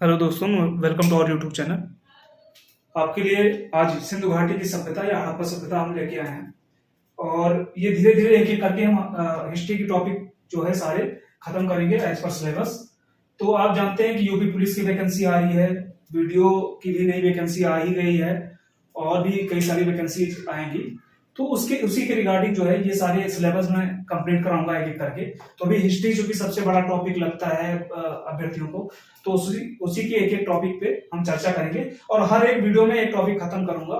Hello दोस्तों, welcome to our YouTube channel. आपके लिए आज सिंधु घाटी की सभ्यता या हड़प्पा सभ्यता हम लेके आए हैं। और ये धीरे धीरे एक एक करके हम हिस्ट्री की टॉपिक जो है सारे खत्म करेंगे एज पर सिलेबस। तो आप जानते हैं कि यूपी पुलिस की वैकेंसी आ रही है, वीडियो की भी नई वैकेंसी आ ही गई है और भी कई सारी वैकेंसी आएंगी। तो उसके उसी के रिगार्डिंग जो है ये सारे सिलेबस में कंप्लीट कराऊंगा एक एक करके। तो अभी हिस्ट्री जो कि सबसे बड़ा टॉपिक लगता है अभ्यर्थियों को, तो उसी के एक एक टॉपिक पे हम चर्चा करेंगे और हर एक वीडियो में एक टॉपिक खत्म करूंगा।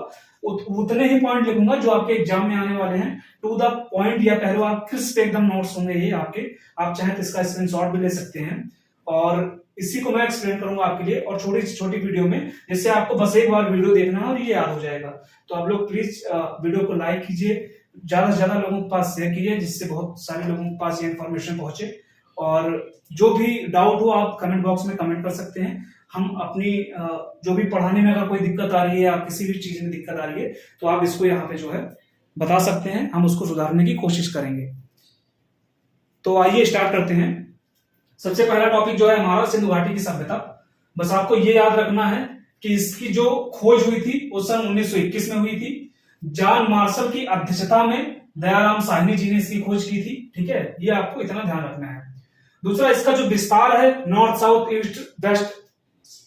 उतने ही पॉइंट लिखूंगा जो आपके एग्जाम में आने वाले हैं, टू द पॉइंट, या कह लो आप क्रिस्प एकदम नोट्स होंगे ये आपके। आप चाहें तो इसका स्क्रीनशॉट भी ले सकते हैं और इसी को मैं एक्सप्लेन करूंगा आपके लिए और छोटी छोटी वीडियो में, जिससे आपको बस एक बार वीडियो देखना है और ये याद हो जाएगा। तो आप लोग प्लीज वीडियो को लाइक कीजिए, ज्यादा से ज्यादा लोगों के पास शेयर कीजिए, जिससे बहुत सारे लोगों के पास ये इन्फॉर्मेशन पहुंचे। और जो भी डाउट हो आप कमेंट बॉक्स में कमेंट कर सकते हैं। हम अपनी जो भी पढ़ाने में अगर कोई दिक्कत आ रही है या किसी भी चीज में दिक्कत आ रही है तो आप इसको यहाँ पे जो है बता सकते हैं, हम उसको सुधारने की कोशिश करेंगे। तो आइए स्टार्ट करते हैं। सबसे पहला टॉपिक जो है हमारा सिंधु घाटी की सभ्यता। बस आपको ये याद रखना है कि इसकी जो खोज हुई थी वो सन 1921 में हुई थी। जॉन मार्शल की अध्यक्षता में दयाराम साहनी जी ने इसकी खोज की थी। ठीक है, ये आपको इतना ध्यान रखना है। दूसरा, इसका जो विस्तार है नॉर्थ साउथ ईस्ट वेस्ट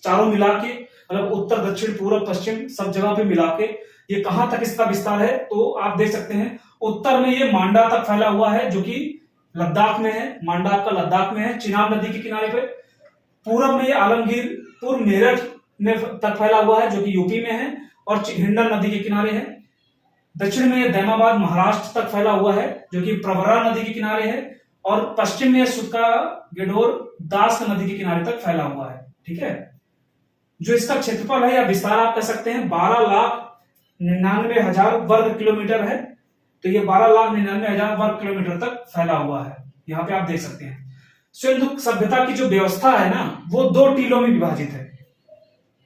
चारों मिला के, मतलब उत्तर दक्षिण पूर्व पश्चिम सब जगह पे मिला के ये कहां तक इसका विस्तार है तो आप देख सकते हैं। उत्तर में ये मांडा तक फैला हुआ है जो कि लद्दाख में है, मांडा आपका लद्दाख में है, चिनाब नदी के किनारे पे। पूरब में ये आलमगीरपुर मेरठ में तक फैला हुआ है जो कि यूपी में है और हिंडन नदी के किनारे है। दक्षिण में ये दैमाबाद महाराष्ट्र तक फैला हुआ है जो कि प्रवरा नदी के किनारे है और पश्चिम में सुतका गेडोर दास नदी के किनारे तक फैला हुआ है। ठीक है, जो इसका क्षेत्रफल है या विस्तार आप कह सकते हैं 12,99,000 वर्ग किलोमीटर है। तो ये 12,99,000 वर्ग किलोमीटर तक फैला हुआ है, यहाँ पे आप देख सकते हैं। सिंधु सभ्यता की जो व्यवस्था है ना वो 2 टीलों में विभाजित है।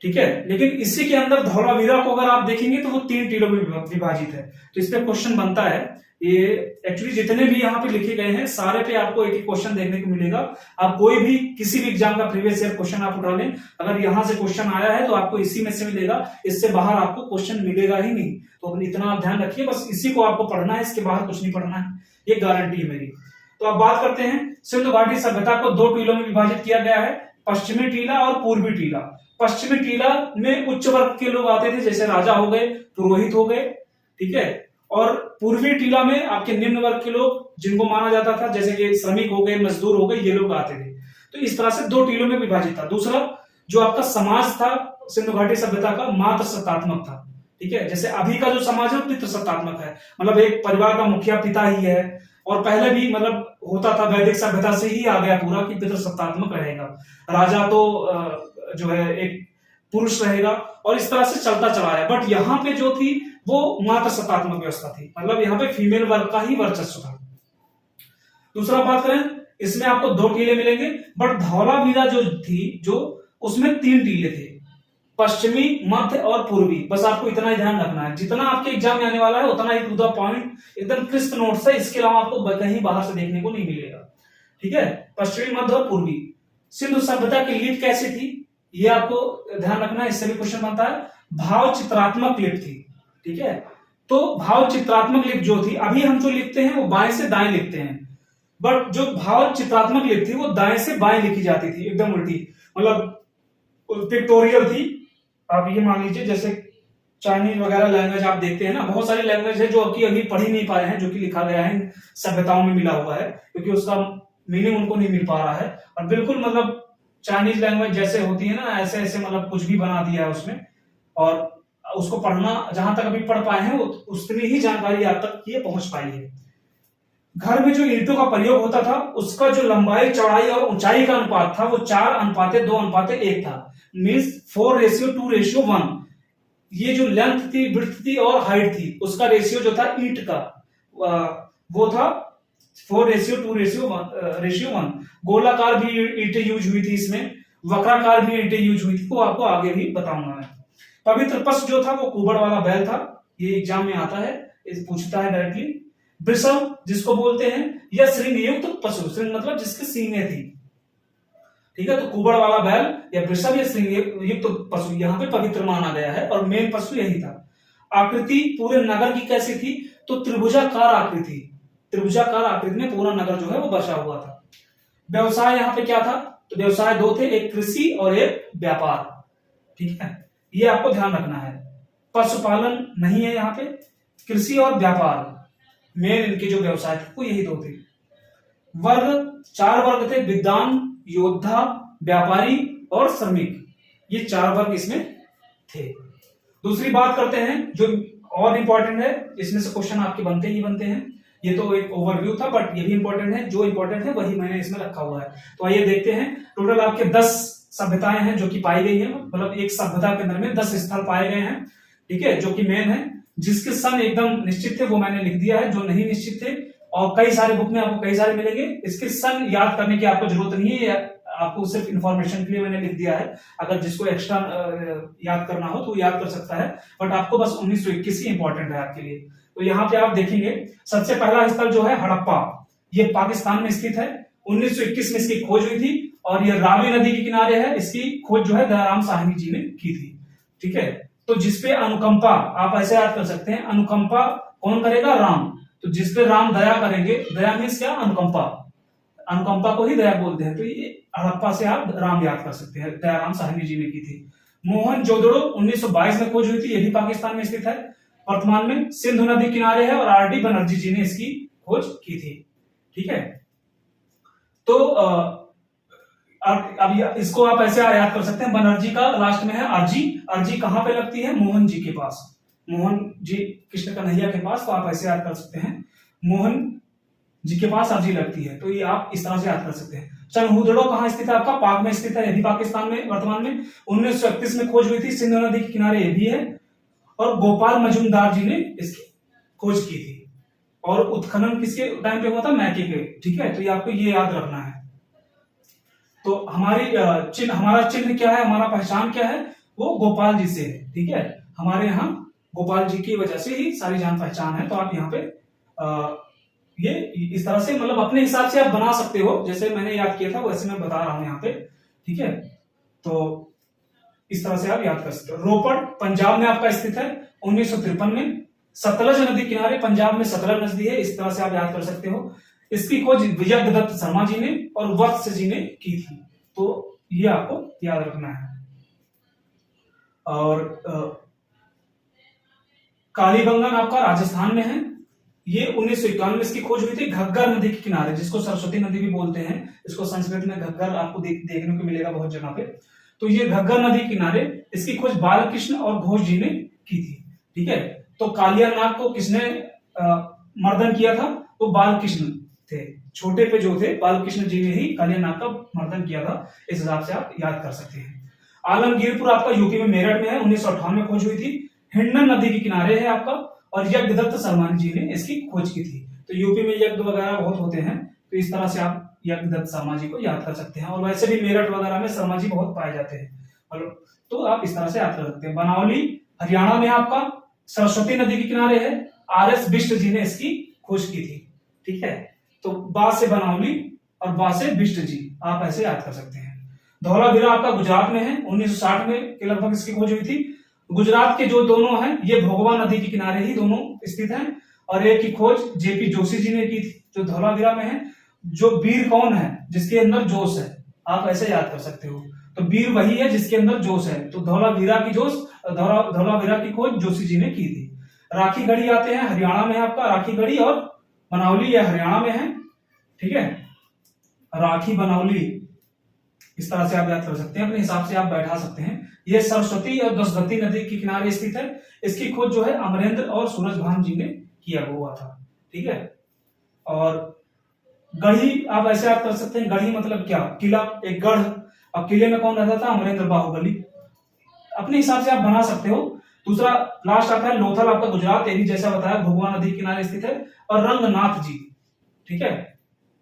ठीक है, लेकिन इसी के अंदर धौलावीरा को अगर आप देखेंगे तो वो 3 टीलों में विभाजित है। तो इस पे क्वेश्चन बनता है। ये एक्चुअली जितने भी यहाँ पे लिखे गए हैं सारे पे आपको एक एक क्वेश्चन देखने को मिलेगा। आप कोई भी किसी भी एग्जाम का प्रीवियस ईयर क्वेश्चन आप उठा लें, अगर यहाँ से क्वेश्चन आया है तो आपको इसी में से मिलेगा, इससे बाहर आपको क्वेश्चन मिलेगा ही नहीं। तो इतना आप ध्यान रखिए, बस इसी को आपको पढ़ना है, इसके बाहर कुछ नहीं पढ़ना है, ये गारंटी है मेरी। तो अब बात करते हैं, सिंधु घाटी सभ्यता को 2 टीलों में विभाजित किया गया है, पश्चिमी टीला और पूर्वी टीला। पश्चिमी टीला में उच्च वर्ग के लोग आते थे, जैसे राजा हो गए, पुरोहित हो गए। ठीक है, और पूर्वी टीला में आपके निम्न वर्ग के लोग जिनको माना जाता था, जैसे कि श्रमिक हो गए, मजदूर हो गए, ये लोग आते थे। तो इस तरह से 2 टीलों में विभाजित था। दूसरा, जो आपका समाज था सिंधु घाटी सभ्यता का, मात्र सत्तात्मक था। ठीक है, जैसे अभी का जो समाज है पितृ सत्तात्मक है, मतलब एक परिवार का मुखिया पिता ही है। और पहले भी मतलब होता था, वैदिक सभ्यता से ही आ गया पूरा कि पितृ सत्तात्मक रहेगा, राजा तो जो है एक पुरुष रहेगा, और इस तरह से चलता चला है। बट यहाँ पे जो थी वो मात्र सत्तात्मक व्यवस्था थी, मतलब यहाँ पे फीमेल वर्ग का ही वर्चस्व था। दूसरा बात करें, इसमें आपको 2 टीले मिलेंगे, बट धौलावीरा जो थी जो उसमें 3 टीले थे, पश्चिमी, मध्य और पूर्वी। बस आपको इतना ही ध्यान रखना है, जितना आपके एग्जाम में आने वाला है उतना ही टू द पॉइंट एकदम क्रिस्प नोट्स है, इसके अलावा आपको कहीं बाहर से देखने को नहीं मिलेगा। ठीक है, पश्चिमी, मध्य और पूर्वी। सिंधु सभ्यता की लिपि कैसी थी ये आपको ध्यान रखना है, इससे भी क्वेश्चन बनता है। भाव चित्रात्मक लिपि थी। ठीक है, तो भाव चित्रात्मक लिपि जो थी, अभी हम जो लिखते हैं वो बाएं से दाएं लिखते हैं, बट जो भाव चित्रात्मक लिपि थी वो दाएं से बाएं लिखी जाती थी, एकदम उल्टी, मतलब पिक्टोरियल थी। आप ये मान लीजिए जैसे चाइनीज वगैरह लैंग्वेज आप देखते हैं ना, बहुत सारी लैंग्वेज है जो अभी पढ़ ही नहीं पाए हैं, जो कि लिखा गया है सभ्यताओं में मिला हुआ है, क्योंकि उसका मीनिंग उनको नहीं मिल पा रहा है। और बिल्कुल मतलब चाइनीज लैंग्वेज जैसे होती है ना, ऐसे ऐसे मतलब कुछ भी बना दिया है उसमें, और उसको पढ़ना जहां तक अभी पढ़ पाए हैं उतनी ही जानकारी आप तक ये पहुंच पाई है। घर में जो ईंटों का प्रयोग होता था उसका जो लंबाई, चौड़ाई और ऊंचाई का अनुपात था वो 4:2:1 था, मीन्स 4:2:1। ये जो लेंथ थी, विड्थ थी और हाइट थी, उसका रेशियो जो था ईंट का वो था 4:2:1। गोलाकार भी ईंटें यूज हुई थी इसमें, वक्राकार भी ईंटें यूज हुई थी, वो आपको आगे भी बताऊंगा मैं। पवित्र पशु जो था वो कुबड़ वाला बैल था, ये एग्जाम में आता है, पूछता है डायरेक्टली। वृषभ जिसको बोलते हैं, या श्रृंग युक्त पशु, श्रृंग मतलब जिसके सींगें थी। ठीक है। तो कुबड़ वाला बैल या वृषभ या सिंह युक्त तो पशु यहाँ पे पवित्र माना गया है और मेन पशु यही था। आकृति पूरे नगर की कैसी थी, तो त्रिभुजाकार आकृति, त्रिभुजाकार आकृति में पूरा नगर जो है वो बसा हुआ था। व्यवसाय यहाँ पे क्या था, तो व्यवसाय दो थे, एक कृषि और एक व्यापार, ठीक है, ये आपको ध्यान रखना है। पशुपालन नहीं है यहाँ पे, कृषि और व्यापार मेन इनके जो व्यवसाय थे वो यही दो थे। वर्ग, 4 वर्ग थे, विद्वान, योद्धा, व्यापारी और श्रमिक, ये 4 वर्ग इसमें थे। दूसरी बात करते हैं जो और इंपॉर्टेंट है, इसमें से क्वेश्चन आपके बनते ही बनते हैं, ये तो एक ओवरव्यू था बट ये भी इंपॉर्टेंट है, जो इंपॉर्टेंट है वही मैंने इसमें रखा हुआ है। तो आइए देखते हैं, टोटल आपके 10 सभ्यताएं हैं जो कि पाई गई है, मतलब एक सभ्यता के अंदर में 10 स्थल पाए गए हैं, ठीक है, जो कि मेन है। जिसके सन एकदम निश्चित थे वो मैंने लिख दिया है, जो नहीं निश्चित थे और कई सारे बुक में आपको कई सारे मिलेंगे, इसके सन याद करने की आपको जरूरत नहीं है, आपको सिर्फ इंफॉर्मेशन के लिए मैंने लिख दिया है। अगर जिसको एक्स्ट्रा याद करना हो तो याद कर सकता है, बट आपको बस 1921 ही इंपॉर्टेंट है आपके लिए। तो यहाँ पे आप देखेंगे सबसे पहला स्थल जो है हड़प्पा, ये पाकिस्तान में स्थित है, 1921 में इसकी खोज हुई थी और ये रावी नदी के किनारे है, इसकी खोज जो है दयाराम साहनी जी ने की थी, ठीक है। तो जिसपे अनुकंपा, आप ऐसे याद कर सकते हैं, अनुकंपा कौन करेगा, राम, तो जिसपे राम दया करेंगे, दया मीन्स क्या, अनुकंपा, अनुकंपा को ही दया बोलते हैं, तो ये हड़प्पा से आप राम याद कर सकते हैं, दयाराम साहनी जी ने की थी। मोहनजोदड़ो 1922 में खोज हुई थी, ये भी पाकिस्तान में स्थित है, वर्तमान में सिंधु नदी किनारे है और आर डी बनर्जी जी ने इसकी खोज की थी, ठीक है। तो अब इसको आप ऐसे याद कर सकते हैं, बनर्जी का लास्ट में है अर्जी, अर्जी कहां पे लगती है, मोहन जी के पास, मोहन जी कृष्ण कन्हैया के पास, तो आप ऐसे याद कर सकते हैं, मोहन जी के पास अर्जी लगती है, तो ये आप इस तरह से याद कर सकते हैं। चनहुदड़ो कहां स्थित है आपका, पाक में स्थित है, ये भी पाकिस्तान में वर्तमान में 1931 में खोज हुई थी, सिंधु नदी के किनारे ये भी है, और गोपाल मजूमदार जी ने इसकी खोज की थी, और उत्खनन किसके टाइम पे हुआ था, मैके के, ठीक है। तो ये आपको ये याद रखना है। तो हमारी चिन्ह, हमारा चिन्ह क्या है, हमारा पहचान क्या है, वो गोपाल जी से है, ठीक है, हमारे यहाँ गोपाल जी की वजह से ही सारी जान पहचान है। तो आप यहाँ पे ये इस तरह से मतलब अपने हिसाब से आप बना सकते हो, जैसे मैंने याद किया था वैसे मैं बता रहा हूं यहाँ पे, ठीक है। तो इस तरह से आप याद कर सकते हो। रोपड़ पंजाब में आपका स्थित है, 1953 में, सतलज नदी किनारे, पंजाब में सतलज नदी है, इस तरह से आप याद कर सकते हो। इसकी खोज विजयदत्त शर्मा जी ने और वत्स जी ने की थी, तो ये आपको याद रखना है। और कालीबंगन आपका राजस्थान में है, ये 1951 में इसकी खोज हुई थी, घग्गर नदी के किनारे, जिसको सरस्वती नदी भी बोलते हैं, इसको संस्कृत में घग्गर आपको देखने को मिलेगा बहुत जगह पे। तो ये घग्गर नदी के किनारे इसकी खोज बालकृष्ण और घोष जी ने की थी, ठीक है। तो कालिया नाग को किसने मर्दन किया था, तो बालकृष्ण थे, छोटे पे जो थे बालकृष्ण जी ने ही कालिया नाग का मर्दन किया था, इस हिसाब से आप याद कर सकते हैं। आलमगीरपुर आपका यूपी में मेरठ में है, 1958 में खोज हुई थी, हिंडन नदी के किनारे है आपका, और यज्ञदत्त शर्मा जी ने इसकी खोज की थी। तो यूपी में यज्ञ वगैरह बहुत होते हैं, तो इस तरह से आप यज्ञदत्त शर्मा जी को याद कर सकते हैं, और वैसे भी मेरठ वगैरह में शर्मा जी बहुत पाए जाते हैं, तो आप इस तरह से याद कर सकते हैं। बनावली हरियाणा में आपका सरस्वती नदी के किनारे है, आर एस बिष्ट जी ने इसकी खोज की थी, ठीक है। तो बा से बनावली और बा से बिष्ट जी, आप ऐसे याद कर सकते हैं। धौलावीरा आपका गुजरात में है, 1960 में के लगभग इसकी खोज हुई थी। गुजरात के जो दोनों हैं ये भोगवा नदी के किनारे ही दोनों स्थित हैं, और एक की खोज जेपी जोशी जी ने की थी, जो धौलावीरा में है। जो वीर कौन है, जिसके अंदर जोश है, आप ऐसे याद कर सकते हो, तो वीर वही है जिसके अंदर जोश है, तो धौलावीरा की धौलावीरा की खोज जोशी जी ने की थी। राखी गढ़ी आते हैं, हरियाणा में आपका राखी गढ़ी, और बनावली यह हरियाणा में है, ठीक है। राखी बनावली इस तरह से आप याद कर सकते हैं, अपने हिसाब से आप बैठा सकते हैं। ये सरस्वती और दसदत्ती नदी के किनारे स्थित है, इसकी खोज जो है अमरेंद्र और सूरजभान जी ने किया हुआ था, ठीक है। और गढ़ी आप ऐसे याद कर सकते हैं, गढ़ी मतलब क्या, किला, एक गढ़, अब किले में कौन रहता था, अमरेंद्र बाहुबली, अपने हिसाब से आप बना सकते हो। दूसरा लास्ट आता है लोथल आपका गुजरात, ये भी जैसा बताया भोगवा नदी किनारे स्थित है, और रंगनाथ जी, ठीक है,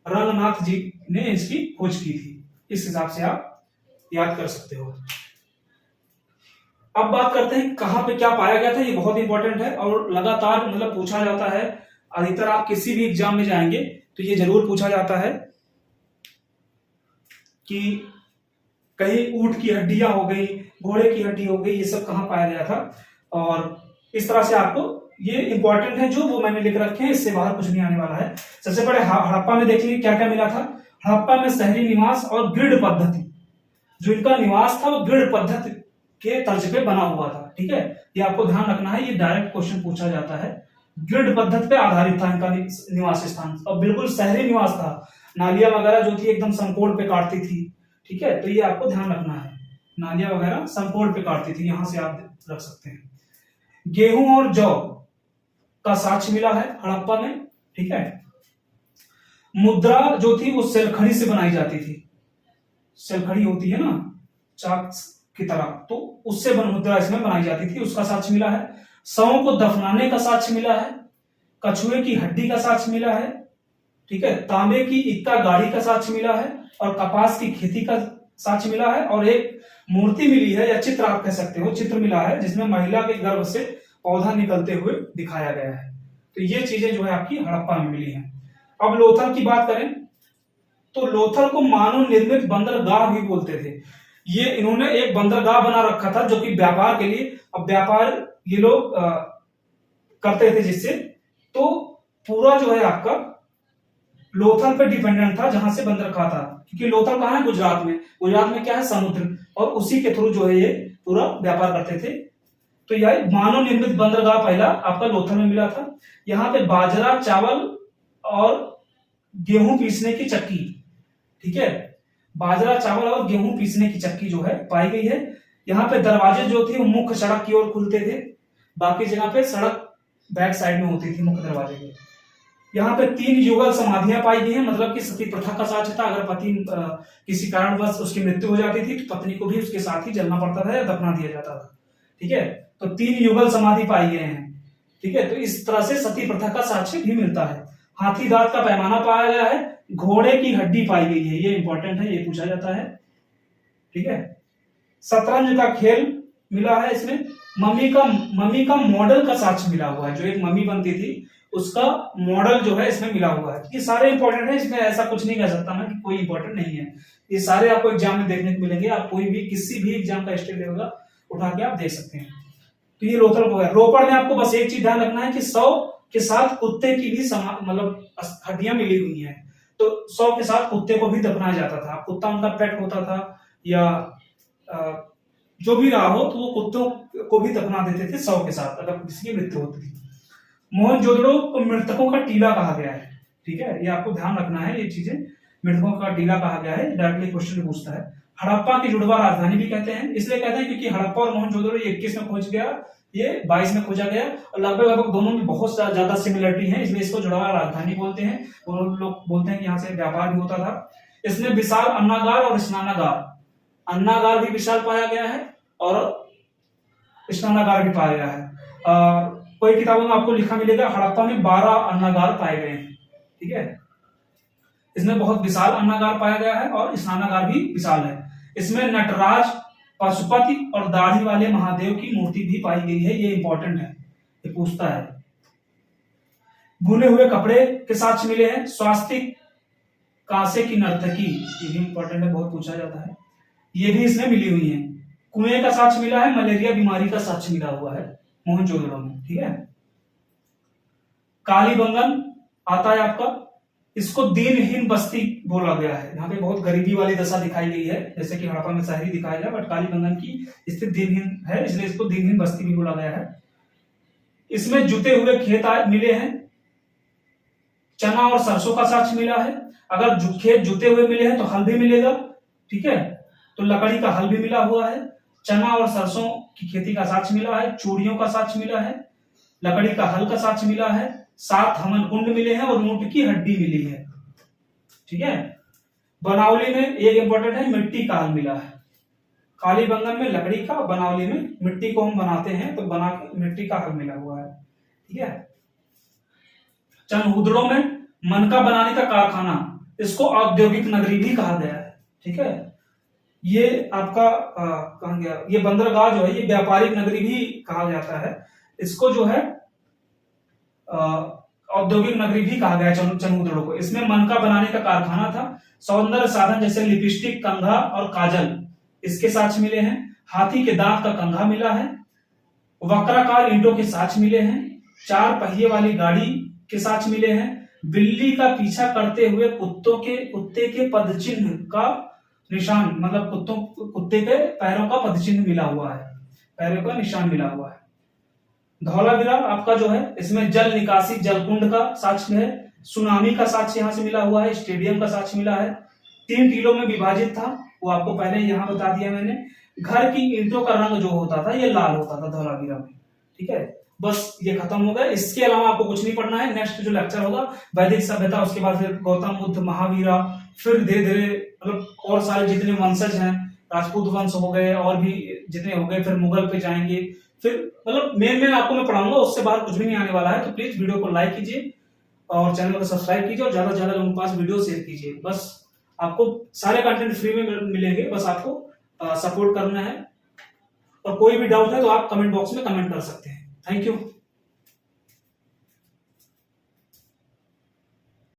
रंगनाथ जी ने इसकी खोज की थी, इस हिसाब से आप याद कर सकते हो। अब बात करते हैं कहां पे क्या पाया गया था, ये बहुत इंपॉर्टेंट है और लगातार मतलब पूछा जाता है, अधिकतर आप किसी भी एग्जाम में जाएंगे तो ये जरूर पूछा जाता है कि कहीं ऊंट की हड्डियां हो गई, घोड़े की हड्डी हो गई, ये सब कहाँ पाया गया था। और इस तरह से आपको ये इंपॉर्टेंट है जो वो मैंने लिख रखे हैं, इससे बाहर कुछ नहीं आने वाला है। सबसे पहले हड़प्पा में देखेंगे क्या क्या मिला था। हड़प्पा में शहरी निवास और ग्रिड पद्धति, जो इनका निवास था वो ग्रिड पद्धति के तर्ज पे बना हुआ था। ठीक है, ये आपको ध्यान रखना है, ये डायरेक्ट क्वेश्चन पूछा जाता है। ग्रिड पद्धति पे आधारित था इनका निवास स्थान, और बिल्कुल शहरी निवास था। नालियां वगैरह जो थी एकदम संकोड़ पे काटती थी। ठीक है, तो ये आपको ध्यान रखना है, नालियां वगैरह संकोड़ पे काटती थी, यहां से आप रख सकते हैं। गेहूं और जौ का साक्ष्य मिला है हड़प्पा में। ठीक है, मुद्रा जो थी वो सेलखड़ी से बनाई जाती थी, सेलखड़ी होती है ना चाक की तरह, तो उससे मुद्रा इसमें बनाई जाती थी, उसका साक्ष्य मिला है। शवों को दफनाने का साक्ष्य मिला है। कछुए की हड्डी का साक्ष्य मिला है। ठीक है, तांबे की इक्का गाड़ी का साक्ष्य मिला है, और कपास की खेती का साक्ष्य मिला है, और एक मूर्ति मिली है या चित्र आप कह सकते हो, चित्र मिला है जिसमें महिला के गर्भ से पौधा निकलते हुए दिखाया गया है। तो ये चीजें जो है आपकी हड़प्पा में मिली हैं। अब लोथल की बात करें तो लोथल को मानव निर्मित बंदरगाह भी बोलते थे। ये इन्होंने एक बंदरगाह बना रखा था जो कि व्यापार के लिए, अब व्यापार ये लोग करते थे जिससे, तो पूरा जो है आपका लोथल पे डिपेंडेंट था जहां से बंदरगाह था, क्योंकि लोथल कहाँ है, गुजरात में। गुजरात में क्या है, समुद्र, और उसी के थ्रू जो है ये पूरा व्यापार करते थे। तो यह मानव निर्मित बंदरगाह पहला आपका लोथल में मिला था। यहाँ पे बाजरा, चावल और गेहूं पीसने की चक्की, ठीक है, बाजरा, चावल और गेहूं पीसने की चक्की जो है पाई गई है। यहाँ पे दरवाजे जो थे वो मुख्य सड़क की ओर खुलते थे, बाकी जगह पे सड़क बैक साइड में होती थी मुख्य दरवाजे के। यहाँ पे 3 युगल समाधियां पाई गई हैं, मतलब कि सती प्रथा का साक्ष्य था। अगर पति किसी कारणवश उसकी मृत्यु हो जाती थी तो पत्नी को भी उसके साथ ही जलना पड़ता था या दफना दिया जाता था। ठीक है, तो 3 युगल समाधि पाई गए हैं। ठीक है, तो इस तरह से सती प्रथा का साक्ष्य भी मिलता है। हाथी दांत का पैमाना पाया गया है, घोड़े की हड्डी पाई गई है, ये इंपॉर्टेंट है, ये पूछा जाता है। ठीक है, शतरंज का खेल मिला है इसमें। मम्मी का मॉडल का साक्ष्य मिला हुआ है, जो एक मम्मी बनती थी उसका मॉडल जो है इसमें मिला हुआ है। ये सारे इंपॉर्टेंट है, इसमें ऐसा कुछ नहीं कह सकता मैं कि कोई इंपॉर्टेंट नहीं है। ये सारे आपको एग्जाम में देखने को मिलेंगे, आप कोई भी किसी भी एग्जाम का स्टेट लेवल का उठा के आप देख सकते हैं। तो ये लोथल हो गया। रोपड़ में आपको बस एक चीज ध्यान रखना है कि 100 के साथ कुत्ते की भी मतलब हड्डियां मिली हुई हैं, तो 100 के साथ कुत्ते को भी दफनाया जाता था। कुत्ता उनका पेट होता था या जो भी रहा हो, तो वो कुत्तों को भी दफना देते थे 100 के साथ अगर किसी की मृत्यु होती थी। मोहनजोदड़ो को मृतकों का टीला कहा गया है। ठीक है, ये आपको ध्यान रखना है, ये चीजें मृतकों का टीला कहा गया है, डायरेक्टली क्वेश्चन पूछता है। हड़प्पा की जुड़वा राजधानी भी कहते हैं, इसलिए कहते हैं क्योंकि हड़प्पा और मोहनजोदड़ो 21 में खोज गया, ये 22 में खोजा गया, और लगभग दोनों में बहुत ज्यादा सिमिलरिटी है, इसलिए इसको जुड़वा राजधानी बोलते हैं। और लोग बोलते हैं कि यहाँ से व्यापार भी होता था। इसमें विशाल अन्नागार और स्नानागार, अन्नागार भी विशाल पाया गया है और स्नानागार भी पाया गया है। कोई किताबों में आपको लिखा मिलेगा हड़प्पा में 12 अन्नागार पाए गए हैं। ठीक है, इसमें बहुत विशाल अन्नागार पाया गया है और स्नानागार भी विशाल है। इसमें नटराज, पशुपति और दाढ़ी वाले महादेव की मूर्ति भी पाई गई है, ये इंपॉर्टेंट है, ये पूछता है। भुने हुए कपड़े के साक्ष्य मिले हैं। स्वास्तिक, कांसे की नर्तकी, ये भी इंपॉर्टेंट है, बहुत पूछा जाता है, ये भी इसमें मिली हुई है। कुएं का साक्ष्य मिला है, मलेरिया बीमारी का साक्ष्य मिला हुआ है मोहनजोदड़ो में। ठीक है, कालीबंगन आता है आपका, इसको दीनहीन बस्ती बोला गया है। यहाँ पे बहुत गरीबी वाली दशा दिखाई गई है, जैसे कि हड़प्पा में शहरी दिखाया गया, बट कालीबंगन की स्थिति दीनहीन है, इसलिए इसको दीनहीन बस्ती भी बोला गया है। इसमें जुते हुए खेत मिले हैं। चना और सरसों का साक्ष्य मिला है। अगर खेत जुते हुए मिले हैं तो हल भी मिलेगा। ठीक है, तो लकड़ी का हल भी मिला हुआ है। चना और सरसों की खेती का साक्ष्य मिला है। चूड़ियों का साक्ष्य मिला है। लकड़ी का हल का साक्ष्य मिला है। 7 हमन कुंड मिले हैं और ऊंट की हड्डी मिली है। ठीक है, बनावली में एक इंपॉर्टेंट है, मिट्टी का हल मिला है। कालीबंगन में लकड़ी का, बनावली में मिट्टी को हम बनाते हैं तो बना के मिट्टी का हल मिला हुआ है। ठीक है, चनहुदड़ो में मनका बनाने का कारखाना, इसको औद्योगिक नगरी भी कहा गया है। ठीक है, ये आपका कहा गया, ये बंदरगाह जो है ये व्यापारिक नगरी भी कहा जाता है। इसको जो है औद्योगिक नगरी भी कहा गया चनहुदड़ो को। इसमें मनका बनाने का कारखाना था। सौंदर्य साधन जैसे लिपस्टिक, कंघा और काजल इसके साक्ष्य मिले हैं। हाथी के दांत का कंघा मिला है। वक्राकार ईंटों के साक्ष्य मिले हैं। 4 पहिए वाली गाड़ी के साक्ष्य मिले हैं। बिल्ली का पीछा करते हुए कुत्ते के पदचिन्ह का निशान, मतलब कुत्ते के पैरों का पदचिन्ह मिला हुआ है, पैरों का निशान मिला हुआ है। धौलावीरा आपका जो है, इसमें जल निकासी जलकुंड का साक्ष्य है। सुनामी का साक्ष्य यहां से मिला हुआ है। स्टेडियम का साक्ष्य मिला है। 3 टीलों में विभाजित था, वो आपको पहले यहां बता दिया मैंने। घर की ईंटों का रंग जो होता था ये लाल होता था धौलावीरा में। ठीक है, बस ये खत्म हो गया। इसके अलावा आपको कुछ नहीं पढ़ना है। नेक्स्ट जो लेक्चर होगा वैदिक सभ्यता, उसके बाद फिर गौतम बुद्ध, महावीरा, फिर धीरे धीरे मतलब और सारे जितने वंशज हैं, राजपूत वंश हो गए और भी जितने हो गए, फिर मुगल पे जाएंगे, फिर मतलब मेन आपको मैं पढ़ाऊंगा, उससे बाहर कुछ भी नहीं आने वाला है। तो प्लीज वीडियो को लाइक कीजिए और चैनल को सब्सक्राइब कीजिए और ज्यादा से ज्यादा लोगों के पास वीडियो शेयर कीजिए। बस आपको सारे कंटेंट फ्री में मिलेंगे, बस आपको सपोर्ट करना है। और कोई भी डाउट है तो आप कमेंट बॉक्स में कमेंट कर सकते हैं। Thank you.